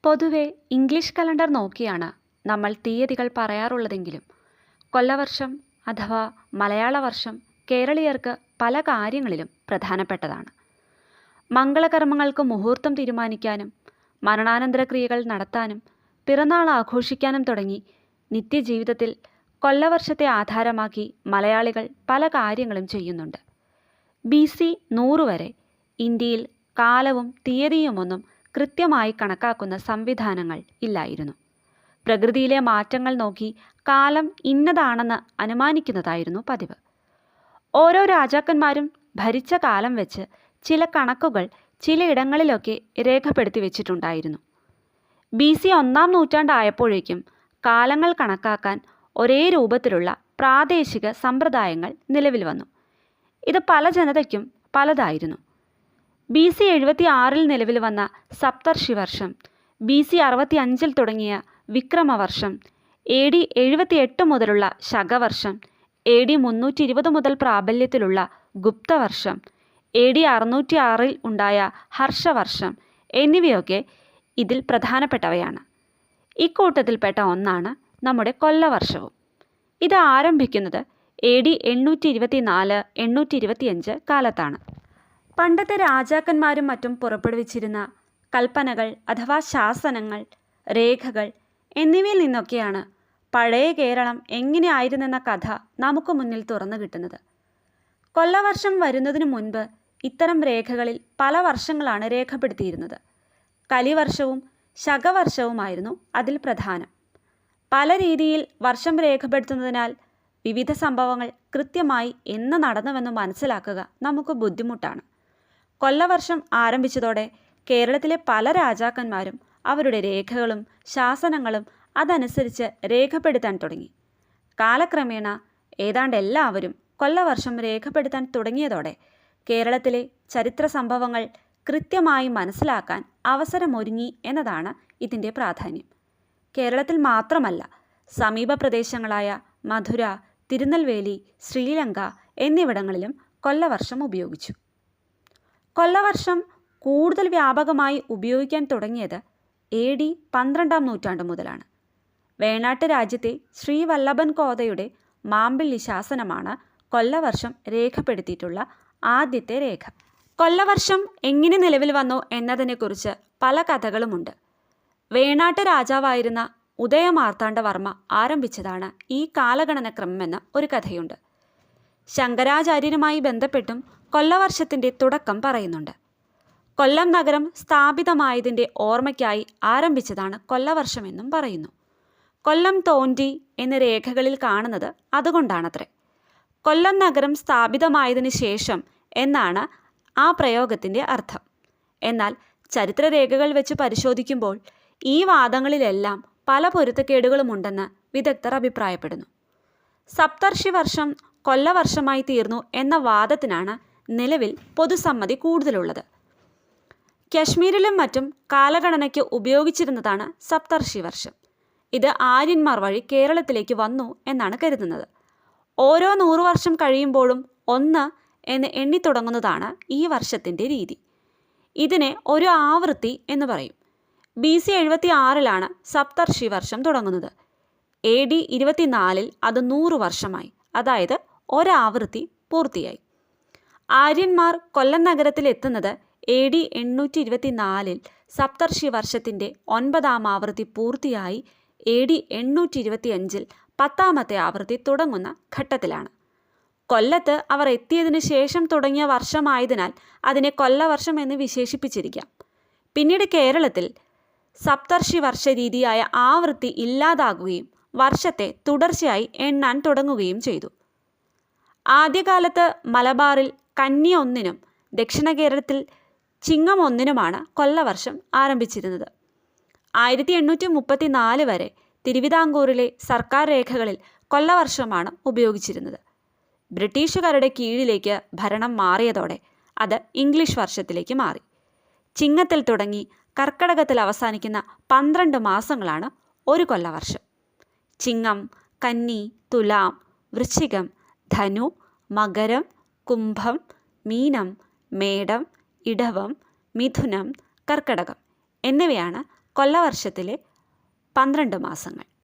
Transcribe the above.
പൊതുവെ English calendar നോക്കിയാണ് നമ്മൾ തീയതികൾ പറയാറുള്ളതെങ്കിലും കൊല്ലവർഷം അഥവാ മലയാള വർഷം കേരളീയർക്ക് പല കാര്യങ്ങളിലും പ്രധാനപ്പെട്ടതാണ്. മംഗളകർമ്മങ്ങൾക്ക് മുഹൂർത്തം തീരുമാനിക്കാനും മരണാനന്തര ക്രിയകൾ നടത്താനും പിറന്നാൾ ആഘോഷിക്കാനും തുടങ്ങി നിത്യജീവിതത്തിൽ കൊല്ലവർഷത്തെ ആധാരമാക്കി മലയാളികൾ പല കാര്യങ്ങളും ചെയ്യുന്നുണ്ട്. BC 100 വരെ ഇന്ത്യയിൽ കാലവും തീയതിയുമൊന്നും കൃത്യമായി കണക്കാക്കുന്ന സംവിധാനങ്ങൾ ഇല്ലായിരുന്നു. പ്രകൃതിയിലെ മാറ്റങ്ങൾ നോക്കി കാലം ഇന്നതാണെന്ന് അനുമാനിക്കുന്നതായിരുന്നു പതിവ്. ഓരോ രാജാക്കന്മാരും ഭരിച്ച കാലം വെച്ച് ചില കണക്കുകൾ ചിലയിടങ്ങളിലൊക്കെ രേഖപ്പെടുത്തി വെച്ചിട്ടുണ്ടായിരുന്നു. BC 1-ാം നൂറ്റാണ്ടായപ്പോഴേക്കും കാലങ്ങൾ കണക്കാക്കാൻ ഒരേ രൂപത്തിലുള്ള പ്രാദേശിക സമ്പ്രദായങ്ങൾ നിലവിൽ വന്നു. ഇത് പല ജനതയ്ക്കും പലതായിരുന്നു. BC 76-ൽ നിലവിൽ വന്ന സപ്തർഷി വർഷം, BC 65-ൽ തുടങ്ങിയ വിക്രമവർഷം, AD 78 മുതലുള്ള ശകവർഷം, AD 320 മുതൽ പ്രാബല്യത്തിലുള്ള ഗുപ്തവർഷം, AD 606-ൽ ഉണ്ടായ ഹർഷവർഷം എന്നിവയൊക്കെ ഇതിൽ പ്രധാനപ്പെട്ടവയാണ്. ഇക്കൂട്ടത്തിൽപ്പെട്ട ഒന്നാണ് നമ്മുടെ കൊല്ലവർഷവും. ഇത് ആരംഭിക്കുന്നത് AD 824-825 കാലത്താണ്. പണ്ടത്തെ രാജാക്കന്മാരും മറ്റും പുറപ്പെടുവിച്ചിരുന്ന കൽപ്പനകൾ അഥവാ ശാസനങ്ങൾ, രേഖകൾ എന്നിവയിൽ നിന്നൊക്കെയാണ് പഴയ കേരളം എങ്ങനെയായിരുന്നെന്ന കഥ നമുക്ക് മുന്നിൽ തുറന്നു കിട്ടുന്നത്. കൊല്ലവർഷം വരുന്നതിനു മുൻപ് ഇത്തരം രേഖകളിൽ പല വർഷങ്ങളാണ് രേഖപ്പെടുത്തിയിരുന്നത്. കലിവർഷവും ശകവർഷവുമായിരുന്നു അതിൽ പ്രധാനം. പല രീതിയിൽ വർഷം രേഖപ്പെടുത്തുന്നതിനാൽ വിവിധ സംഭവങ്ങൾ കൃത്യമായി എന്ന് നടന്നുവെന്ന് മനസ്സിലാക്കുക നമുക്ക് ബുദ്ധിമുട്ടാണ്. കൊല്ലവർഷം ആരംഭിച്ചതോടെ കേരളത്തിലെ പല രാജാക്കന്മാരും അവരുടെ രേഖകളും ശാസനങ്ങളും അതനുസരിച്ച് രേഖപ്പെടുത്താൻ തുടങ്ങി. കാലക്രമേണ ഏതാണ്ട് എല്ലാവരും കൊല്ലവർഷം രേഖപ്പെടുത്താൻ തുടങ്ങിയതോടെ കേരളത്തിലെ ചരിത്ര സംഭവങ്ങൾ കൃത്യമായി മനസ്സിലാക്കാൻ അവസരമൊരുങ്ങി എന്നതാണ് ഇതിൻ്റെ പ്രാധാന്യം. കേരളത്തിൽ മാത്രമല്ല, സമീപ പ്രദേശങ്ങളായ മധുര, തിരുനെൽവേലി, ശ്രീലങ്ക എന്നിവിടങ്ങളിലും കൊല്ലവർഷം ഉപയോഗിച്ചു. കൊല്ലവർഷം കൂടുതൽ വ്യാപകമായി ഉപയോഗിക്കാൻ തുടങ്ങിയത് AD 12-ാം നൂറ്റാണ്ട് മുതലാണ്. വേണാട്ട് രാജ്യത്തെ ശ്രീവല്ലഭൻ കോതയുടെ മാമ്പിള്ളി ശാസനമാണ് കൊല്ലവർഷം രേഖപ്പെടുത്തിയിട്ടുള്ള ആദ്യത്തെ രേഖ. കൊല്ലവർഷം എങ്ങനെ നിലവിൽ വന്നു എന്നതിനെക്കുറിച്ച് പല കഥകളുമുണ്ട്. വേണാട്ട് രാജാവായിരുന്ന ഉദയമാർത്താണ്ഡവർമ്മ ആരംഭിച്ചതാണ് ഈ കാലഗണനക്രമമെന്ന് ഒരു കഥയുണ്ട്. ശങ്കരാചാര്യരുമായി ബന്ധപ്പെട്ടും കൊല്ലവർഷത്തിൻ്റെ തുടക്കം പറയുന്നുണ്ട്. കൊല്ലം നഗരം സ്ഥാപിതമായതിൻ്റെ ഓർമ്മയ്ക്കായി ആരംഭിച്ചതാണ് കൊല്ലവർഷമെന്നും പറയുന്നു. കൊല്ലം തോണ്ടി എന്ന രേഖകളിൽ കാണുന്നത് അതുകൊണ്ടാണത്രേ. കൊല്ലം നഗരം സ്ഥാപിതമായതിനു ശേഷം എന്നാണ് ആ പ്രയോഗത്തിൻ്റെ അർത്ഥം. എന്നാൽ ചരിത്രരേഖകൾ വെച്ച് പരിശോധിക്കുമ്പോൾ ഈ വാദങ്ങളിലെല്ലാം പല പൊരുത്തക്കേടുകളുമുണ്ടെന്ന് വിദഗ്ധർ അഭിപ്രായപ്പെടുന്നു. സപ്തർഷി വർഷം കൊല്ലവർഷമായി തീർന്നു എന്ന വാദത്തിനാണ് നിലവിൽ പൊതുസമ്മതി കൂടുതലുള്ളത്. കശ്മീരിലും മറ്റും കാലഗണനയ്ക്ക് ഉപയോഗിച്ചിരുന്നതാണ് സപ്തർഷി വർഷം. ഇത് ആര്യന്മാർ വഴി കേരളത്തിലേക്ക് വന്നു എന്നാണ് കരുതുന്നത്. ഓരോ 100 വർഷം കഴിയുമ്പോഴും 1 എന്ന് എണ്ണിത്തുടങ്ങുന്നതാണ് ഈ വർഷത്തിൻ്റെ രീതി. ഇതിനെ ഒരു ആവൃത്തി എന്ന് പറയും. BC 76-ലാണ് സപ്തർഷി വർഷം തുടങ്ങുന്നത്. AD 24-ൽ അത് 100 വർഷമായി, അതായത് ഒരാവൃത്തി പൂർത്തിയായി. ആര്യന്മാർ കൊല്ലം നഗരത്തിൽ എത്തുന്നത് AD 824-ൽ സപ്തർഷി വർഷത്തിൻ്റെ 9-ാം ആവൃത്തി പൂർത്തിയായി AD 825-ൽ 10-ാമത്തെ ആവൃത്തി തുടങ്ങുന്ന ഘട്ടത്തിലാണ്. കൊല്ലത്ത് അവർ എത്തിയതിനു ശേഷം തുടങ്ങിയ വർഷമായതിനാൽ അതിനെ കൊല്ലവർഷം എന്ന് വിശേഷിപ്പിച്ചിരിക്കാം. പിന്നീട് കേരളത്തിൽ സപ്തർഷി വർഷ രീതിയായ ആവൃത്തി ഇല്ലാതാകുകയും വർഷത്തെ തുടർച്ചയായി എണ്ണാൻ തുടങ്ങുകയും ചെയ്തു. ആദ്യകാലത്ത് മലബാറിൽ കന്നി 1-നും ദക്ഷിണ കേരളത്തിൽ ചിങ്ങം 1-നുമാണ് കൊല്ലവർഷം ആരംഭിച്ചിരുന്നത്. 1834 വരെ തിരുവിതാംകൂറിലെ സർക്കാർ രേഖകളിൽ കൊല്ലവർഷമാണ് ഉപയോഗിച്ചിരുന്നത്. ബ്രിട്ടീഷുകാരുടെ കീഴിലേക്ക് ഭരണം മാറിയതോടെ അത് ഇംഗ്ലീഷ് വർഷത്തിലേക്ക് മാറി. ചിങ്ങത്തിൽ തുടങ്ങി കർക്കടകത്തിൽ അവസാനിക്കുന്ന 12 മാസങ്ങളാണ് ഒരു കൊല്ലവർഷം. ചിങ്ങം, കന്നി, തുലാം, വൃശ്ചികം, ധനു, മകരം, കുംഭം, മീനം, മേടം, ഇടവം, മിഥുനം, കർക്കടകം എന്നിവയാണ് കൊല്ലവർഷത്തിലെ 12 മാസങ്ങൾ.